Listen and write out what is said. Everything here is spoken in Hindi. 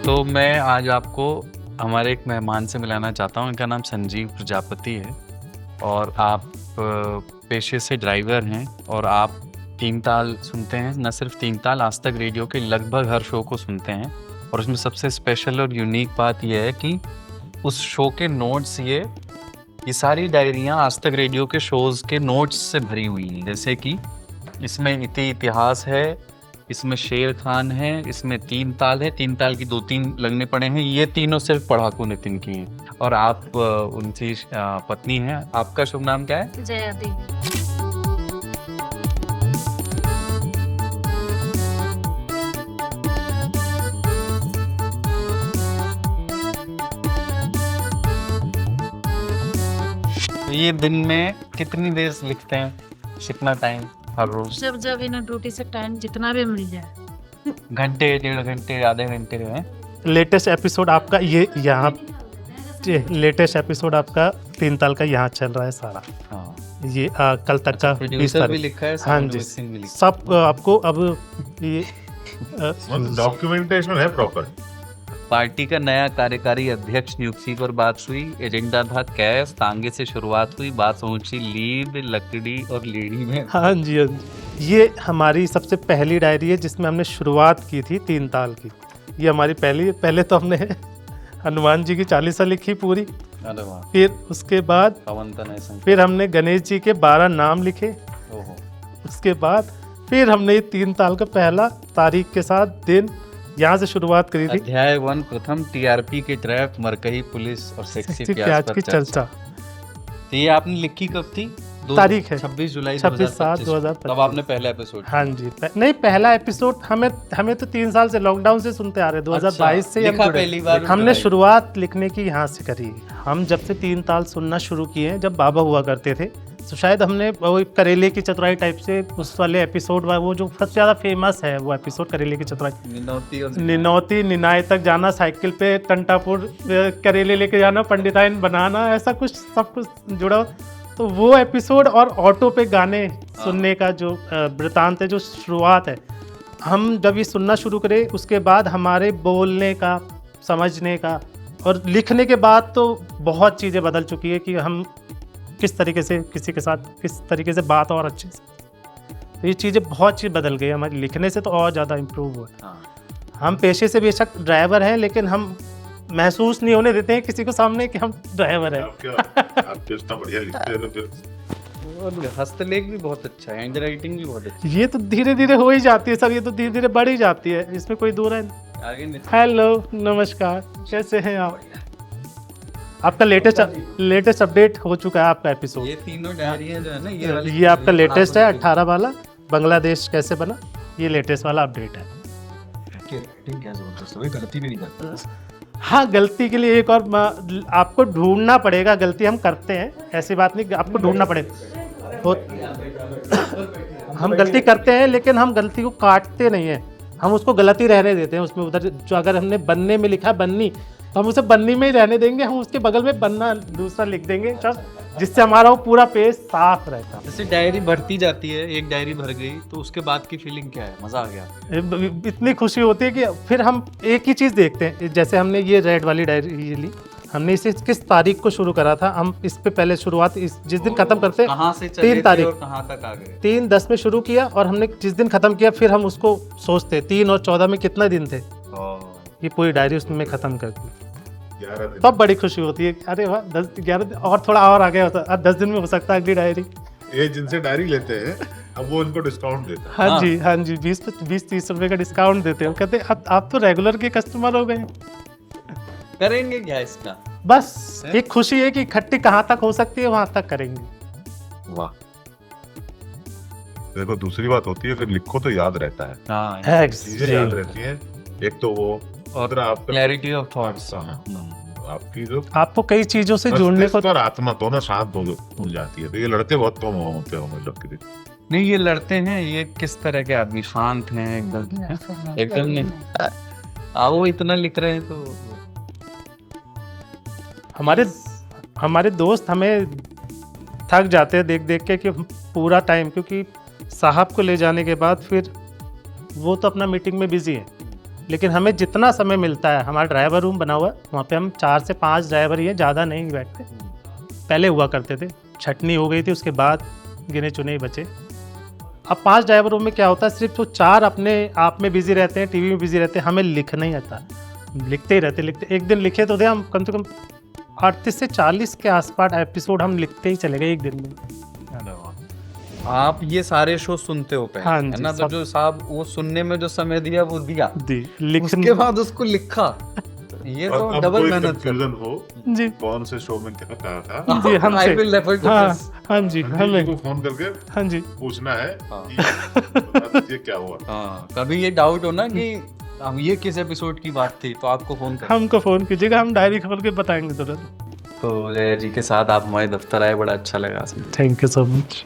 तो मैं आज आपको हमारे एक मेहमान से मिलाना चाहता हूँ। इनका नाम संजीव प्रजापति है और आप पेशे से ड्राइवर हैं और आप तीन ताल सुनते हैं। न सिर्फ तीन ताल, आज तक रेडियो के लगभग हर शो को सुनते हैं और उसमें सबसे स्पेशल और यूनिक बात यह है कि उस शो के नोट्स ये सारी डायरियाँ आज तक रेडियो के शोज़ के नोट्स से भरी हुई हैं। जैसे कि इसमें इतिहास है, इसमें शेर खान है, इसमें तीन ताल है, तीन ताल की 2-3 लगने पड़े हैं। ये तीनों सिर्फ पढ़ाकू नितिन की हैं और आप उनकी पत्नी हैं। आपका शुभ नाम क्या है? जया देवी। ये दिन में कितनी देर लिखते हैं? कितना टाइम हर रोज? जब इन्हें ड्यूटी से टाइम जितना भी मिल जाए। घंटे, 1.5 घंटे, आधे घंटे हैं? लेटेस्ट एपिसोड आपका ये यहाँ लेटेस्ट एपिसोड आपका तीन ताल का यहाँ चल रहा है सारा। हाँ। ये कल तक का 20 प्रोड्यूसर भी तारीख। लिखा है, हाँ साउंड जी, मिक्सिंग भी लिखा सब आपको अब ये डॉक्यूमेंटेशन है प्रॉपर। पार्टी का नया कार्यकारी अध्यक्ष नियुक्ति पर बात हुई। एजेंडा था कैश, तांगे से शुरुआत हुई, बात पहुंची लीड, लकड़ी और लेडी में। हाँ जी, हाँ जी। ये हमारी सबसे पहली डायरी है जिसमें हमने शुरुआत की थी तीन ताल की। ये हमारी पहले तो हमने हनुमान जी की 40 लिखी पूरी। अरे वाह। फिर उसके बाद फिर हमने गणेश जी के 12 नाम लिखे। ओहो। उसके बाद फिर हमने ये तीन ताल का पहला तारीख के साथ दिन यहाँ से शुरुआत करी थी। अध्याय 1 प्रथम टीआरपी के ट्रैप, मरकही पुलिस और सेक्सी प्याज की चर्चा। तो ये आपने लिखी कब थी? तारीख है 26 जुलाई 26/7/2025। तब आपने पहला एपिसोड? हाँ जी, नहीं पहला एपिसोड हमें तो 3 साल से लॉकडाउन से सुनते आ रहे हैं। 2022 से लिखा पहली बार हमने शुरुआत लिखने की यहाँ से करी। हम जब से तीन ताल सुनना शुरू किए हैं, जब बाबा हुआ करते थे, तो शायद हमने वो करेले की चतुराई टाइप से उस वाले एपिसोड, वो जो सबसे ज़्यादा फेमस है वो एपिसोड करेले की चतुराई, निनौती निनाई तक जाना, साइकिल पे टंटापुर करेले लेके जाना, पंडिताइन बनाना, ऐसा कुछ सब कुछ जुड़ा। तो वो एपिसोड और ऑटो पे गाने सुनने का जो वृतांत है, जो शुरुआत है, हम जब ये सुनना शुरू करें उसके बाद हमारे बोलने का, समझने का और लिखने के बाद तो बहुत चीज़ें बदल चुकी है कि हम किस तरीके से किसी के साथ किस तरीके से बात और अच्छे से, तो ये चीज़ें बहुत चीज़ बदल गई हमारे लिखने से, तो और ज़्यादा इम्प्रूव हुआ। हम पेशे से बेशक ड्राइवर हैं, लेकिन हम महसूस नहीं होने देते हैं किसी को सामने कि हम ड्राइवर हैं। आप इतना बढ़िया लिखते हैं तो और हस्तलेख भी बहुत अच्छा है, हैंड राइटिंग भी बहुत अच्छी ये तो धीरे धीरे हो ही जाती है सर, ये तो धीरे धीरे बढ़ ही जाती है, इसमें कोई दूर है। है। हेलो, नमस्कार, कैसे हैं आप? आपका लेटेस्ट अपडेट हो चुका है आपका एपिसोड। ये तीनों डायरियां जो है ना, ये वाली ये आपका लेटेस्ट है 18 वाला, बांग्लादेश कैसे बना, ये लेटेस्ट वाला अपडेट है। गलती भी नहीं करता। हाँ, गलती के लिए एक और आपको ढूंढना पड़ेगा। गलती हम करते हैं, ऐसी बात नहीं, आपको ढूंढना पड़ेगा। तो हम गलती करते हैं, लेकिन हम गलती को काटते नहीं हैं, हम उसको गलती रहने देते हैं। उसमें उधर जो अगर हमने बनने में लिखा है बन्नी, तो हम उसे बन्नी में ही रहने देंगे, हम उसके बगल में बन्ना दूसरा लिख देंगे, जिससे हमारा वो पूरा पेज साफ रहता है। जैसे डायरी भरती जाती है, एक डायरी भर गई तो उसके बाद की फीलिंग क्या है? मजा आ गया, इतनी खुशी होती है कि फिर हम एक ही चीज़ देखते हैं। जैसे हमने ये रेड वाली डायरी ये ली, हमने इसे किस तारीख को शुरू करा था, हम इस पे पहले शुरुआत जिस दिन खत्म करते, कहाँ से चले 3 तारीख और कहाँ तक आ गए? 3/10 में शुरू किया और हमने जिस दिन खत्म किया फिर हम उसको सोचते 3 और 14 में कितने दिन थे, ये पूरी डायरी उसमें खत्म कर दी। 11 दिन। तब बड़ी खुशी होती है, अरे वाह 10-11 दिन और थोड़ा और आ गया होता, अब 10 दिन में हो सकता है अगली डायरी। ये जिनसे डायरी लेते हैं अब वो उनको डिस्काउंट देते हैं। हाँ जी, हाँ जी, 20-30 रुपए का डिस्काउंट देते हैं। कहते हैं आप तो रेगुलर के कस्टमर हो गए। करेंगे क्या इसका? बस एक खुशी है कि इकट्ठी कहाँ तक हो सकती है वहां तक करेंगे। वाह। देखो दूसरी बात होती है, फिर लिखो तो याद रहता है, हाँ, चीजें याद रहती हैं। एक तो वो और आपका क्लैरिटी ऑफ थॉट्स। आपकी जो आपको कई चीजों से जुड़ने को, और आत्मा दोनों शांत हो जाती है। तो ये लड़के बहुत कम होते हो मतलब कि नहीं, ये लड़ते हैं। ये किस तरह के आदमी? शांत हैं एकदम नहीं। वो इतना लिख रहे हैं तो हमारे दोस्त हमें थक जाते हैं देख देख के कि पूरा टाइम, क्योंकि साहब को ले जाने के बाद फिर वो तो अपना मीटिंग में बिजी है, लेकिन हमें जितना समय मिलता है, हमारा ड्राइवर रूम बना हुआ है, वहाँ पे हम 4 से 5 ड्राइवर ही हैं, ज़्यादा नहीं बैठते। पहले हुआ करते थे, छटनी हो गई थी, उसके बाद गिने चुने ही बचे। अब 5 ड्राइवरों में क्या होता है, सिर्फ वो 4 अपने आप में बिजी रहते हैं, टीवी में बिजी रहते हैं, हमें लिखना ही आता है। लिखते ही रहते। एक दिन लिखे तो थे हम कम से कम 38 से 40 के आसपास एपिसोड हम लिखते ही चले गए एक दिन में। आप ये सारे शो सुनते हो पहले, हाँ है जी, ना? तो सब। जो साहब वो सुनने में जो समय दिया वो दिया, लिखने उसके बाद उसको लिखा, ये तो और अब डबल कोई मेहनत कर। कंफ्यूजन हो जी कौन से शो में क्या कहा था, जी, हमसे। I will refer to हाँ this. हाँ जी, हमें को फोन करके हाँ जी पूछना है हाँ। कि बता दीजिए क्या हुआ। हाँ, कभी ये डाउट हो ना कि हम ये किस एपिसोड की बात थी, तो आपको फोन कर। हमको फ़ोन कीजिएगा, हम डायरी खोल के बताएंगे तुरंत। तो जय जी के साथ आप हमारे दफ्तर आए, बड़ा अच्छा लगा। Thank you so much.